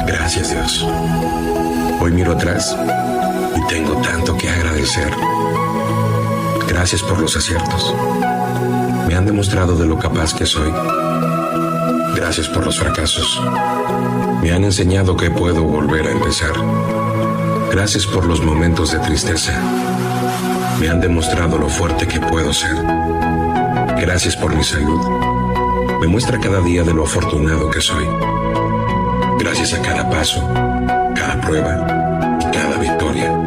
Gracias, Dios. Hoy miro atrás y tengo tanto que agradecer. Gracias por los aciertos. Me han demostrado de lo capaz que soy. Gracias por los fracasos. Me han enseñado que puedo volver a empezar. Gracias por los momentos de tristeza. Me han demostrado lo fuerte que puedo ser. Gracias por mi salud. Me muestra cada día de lo afortunado que soy. Gracias a cada paso, cada prueba y cada victoria.